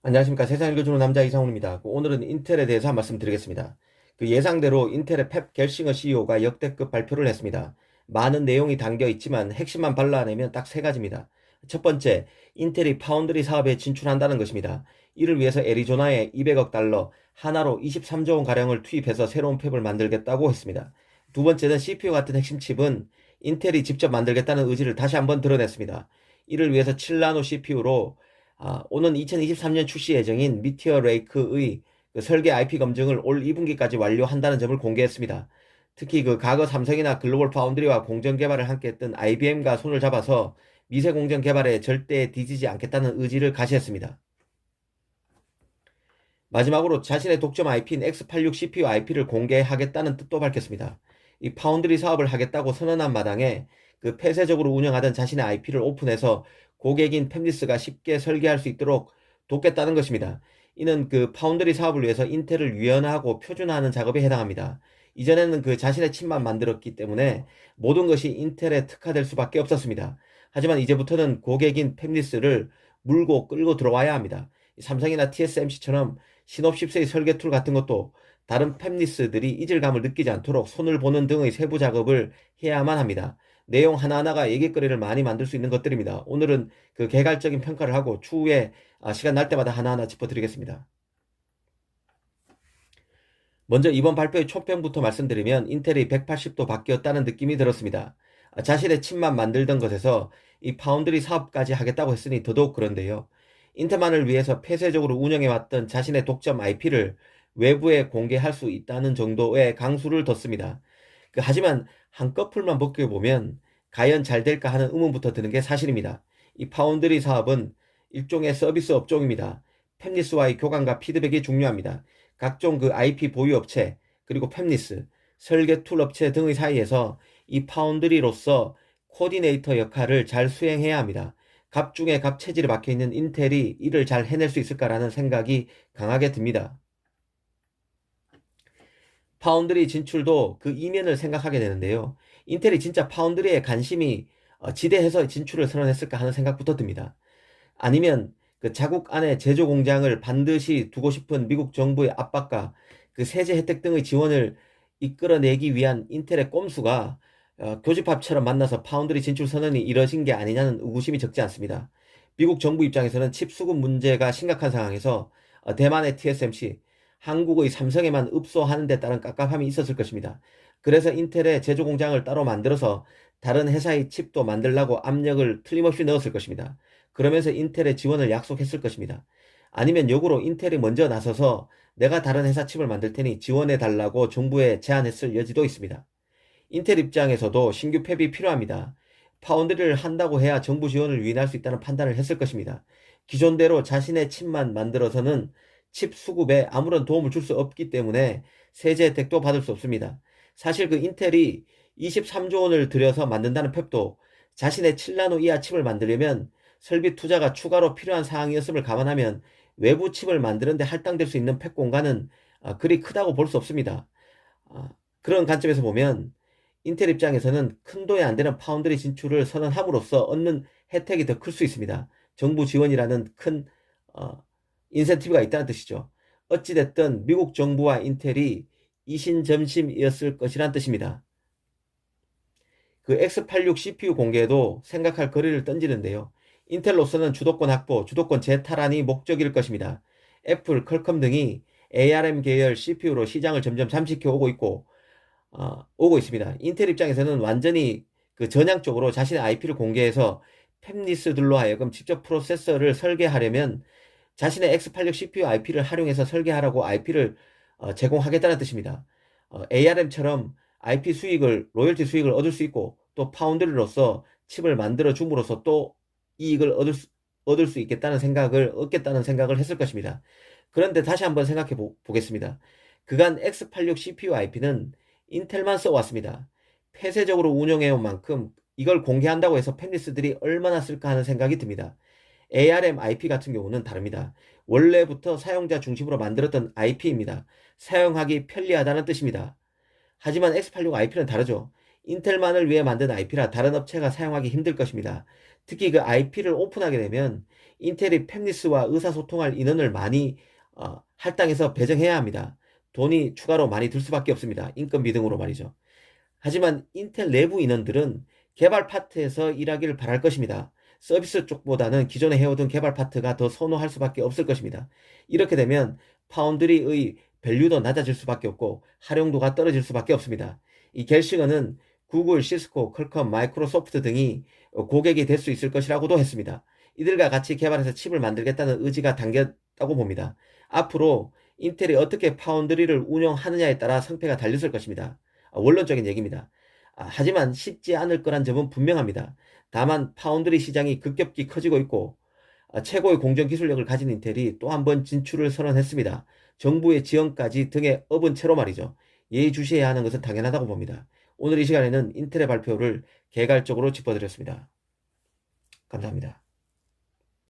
안녕하십니까. 세상 읽어주는 남자 이상훈입니다. 오늘은 인텔에 대해서 한 말씀 드리겠습니다. 예상대로 인텔의 펩 겔싱어 CEO가 역대급 발표를 했습니다. 많은 내용이 담겨 있지만 핵심만 발라내면 딱 세 가지입니다. 첫 번째, 인텔이 파운드리 사업에 진출한다는 것입니다. 이를 위해서 애리조나에 200억 달러, 하나로 23조 원 가량을 투입해서 새로운 펩을 만들겠다고 했습니다. 두 번째는 CPU 같은 핵심 칩은 인텔이 직접 만들겠다는 의지를 다시 한번 드러냈습니다. 이를 위해서 7나노 CPU로 오는 2023년 출시 예정인 미티어 레이크의 설계 IP 검증을 올 2분기까지 완료한다는 점을 공개했습니다. 특히 과거 삼성이나 글로벌 파운드리와 공정 개발을 함께 했던 IBM과 손을 잡아서 미세 공정 개발에 절대 뒤지지 않겠다는 의지를 가시했습니다. 마지막으로 자신의 독점 IP인 X86 CPU IP를 공개하겠다는 뜻도 밝혔습니다. 이 파운드리 사업을 하겠다고 선언한 마당에 폐쇄적으로 운영하던 자신의 IP를 오픈해서 고객인 팹리스가 쉽게 설계할 수 있도록 돕겠다는 것입니다. 이는 파운드리 사업을 위해서 인텔을 유연하고 표준화하는 작업에 해당합니다. 이전에는 자신의 칩만 만들었기 때문에 모든 것이 인텔에 특화될 수밖에 없었습니다. 하지만 이제부터는 고객인 팹리스를 물고 끌고 들어와야 합니다. 삼성이나 TSMC처럼 신옵10세의 설계 툴 같은 것도 다른 팹리스들이 이질감을 느끼지 않도록 손을 보는 등의 세부 작업을 해야만 합니다. 내용 하나하나가 얘기거리를 많이 만들 수 있는 것들입니다. 오늘은 개괄적인 평가를 하고 추후에 시간 날 때마다 하나하나 짚어드리겠습니다. 먼저 이번 발표의 초평부터 말씀드리면 인텔이 180도 바뀌었다는 느낌이 들었습니다. 자신의 칩만 만들던 것에서 이 파운드리 사업까지 하겠다고 했으니 더더욱 그런데요. 인텔만을 위해서 폐쇄적으로 운영해왔던 자신의 독점 IP를 외부에 공개할 수 있다는 정도의 강수를 뒀습니다. 하지만 한꺼풀만 벗겨보면 과연 잘 될까 하는 의문부터 드는 게 사실입니다. 이 파운드리 사업은 일종의 서비스 업종입니다. 팹리스와의 교감과 피드백이 중요합니다. 각종 IP 보유 업체, 그리고 팹리스, 설계 툴 업체 등의 사이에서 이 파운드리로서 코디네이터 역할을 잘 수행해야 합니다. 갑 중에 갑 체질에 박혀있는 인텔이 이를 잘 해낼 수 있을까라는 생각이 강하게 듭니다. 파운드리 진출도 이면을 생각하게 되는데요. 인텔이 진짜 파운드리에 관심이 지대해서 진출을 선언했을까 하는 생각부터 듭니다. 아니면 자국 안에 제조 공장을 반드시 두고 싶은 미국 정부의 압박과 세제 혜택 등의 지원을 이끌어내기 위한 인텔의 꼼수가 교집합처럼 만나서 파운드리 진출 선언이 이뤄진 게 아니냐는 의구심이 적지 않습니다. 미국 정부 입장에서는 칩 수급 문제가 심각한 상황에서 대만의 TSMC, 한국의 삼성에만 읍소하는 데 따른 깝깝함이 있었을 것입니다. 그래서 인텔의 제조 공장을 따로 만들어서 다른 회사의 칩도 만들라고 압력을 틀림없이 넣었을 것입니다. 그러면서 인텔의 지원을 약속했을 것입니다. 아니면 역으로 인텔이 먼저 나서서 내가 다른 회사 칩을 만들 테니 지원해 달라고 정부에 제안했을 여지도 있습니다. 인텔 입장에서도 신규 팹이 필요합니다. 파운드리를 한다고 해야 정부 지원을 유인할 수 있다는 판단을 했을 것입니다. 기존대로 자신의 칩만 만들어서는 칩 수급에 아무런 도움을 줄 수 없기 때문에 세제 혜택도 받을 수 없습니다. 사실 인텔이 23조 원을 들여서 만든다는 팹도 자신의 7나노 이하 칩을 만들려면 설비 투자가 추가로 필요한 사항이었음을 감안하면 외부 칩을 만드는데 할당될 수 있는 팹 공간은 그리 크다고 볼 수 없습니다. 그런 관점에서 보면 인텔 입장에서는 큰돈이 안 되는 파운드리 진출을 선언함으로써 얻는 혜택이 더 클 수 있습니다. 정부 지원이라는 큰 인센티브가 있다는 뜻이죠. 어찌됐든 미국 정부와 인텔이 이신점심이었을 것이란 뜻입니다. X86 CPU 공개도 생각할 거리를 던지는데요. 인텔로서는 주도권 확보, 주도권 재탈환이 목적일 것입니다. 애플, 퀄컴 등이 ARM 계열 CPU로 시장을 점점 잠식해 오고 있습니다. 인텔 입장에서는 완전히 전향적으로 자신의 IP를 공개해서 팹리스들로 하여금 직접 프로세서를 설계하려면 자신의 X86 CPU IP를 활용해서 설계하라고 IP를 제공하겠다는 뜻입니다. ARM처럼 IP 수익을, 로열티 수익을 얻을 수 있고 또 파운드리로서 칩을 만들어 줌으로써 또 이익을 얻을 수 있겠다는 생각을, 얻겠다는 생각을 했을 것입니다. 그런데 다시 한번 생각해 보겠습니다. 그간 X86 CPU IP는 인텔만 써왔습니다. 폐쇄적으로 운영해온 만큼 이걸 공개한다고 해서 팹리스들이 얼마나 쓸까 하는 생각이 듭니다. ARM IP 같은 경우는 다릅니다. 원래부터 사용자 중심으로 만들었던 IP입니다. 사용하기 편리하다는 뜻입니다. 하지만 X86 IP는 다르죠. 인텔만을 위해 만든 IP라 다른 업체가 사용하기 힘들 것입니다. 특히 그 IP를 오픈하게 되면 인텔이 팹리스와 의사소통할 인원을 많이 할당해서 배정해야 합니다. 돈이 추가로 많이 들 수밖에 없습니다. 인건비 등으로 말이죠. 하지만 인텔 내부 인원들은 개발 파트에서 일하기를 바랄 것입니다. 서비스 쪽보다는 기존에 해오던 개발 파트가 더 선호할 수밖에 없을 것입니다. 이렇게 되면 파운드리의 밸류도 낮아질 수밖에 없고 활용도가 떨어질 수밖에 없습니다. 이 갤시거는 구글, 시스코, 퀄컴, 마이크로소프트 등이 고객이 될 수 있을 것이라고도 했습니다. 이들과 같이 개발해서 칩을 만들겠다는 의지가 담겼다고 봅니다. 앞으로 인텔이 어떻게 파운드리를 운영하느냐에 따라 성패가 달렸을 것입니다. 원론적인 얘기입니다. 하지만 쉽지 않을 거란 점은 분명합니다. 다만 파운드리 시장이 급격히 커지고 있고 최고의 공정 기술력을 가진 인텔이 또 한 번 진출을 선언했습니다. 정부의 지원까지 등에 업은 채로 말이죠. 예의주시해야 하는 것은 당연하다고 봅니다. 오늘 이 시간에는 인텔의 발표를 개괄적으로 짚어드렸습니다. 감사합니다.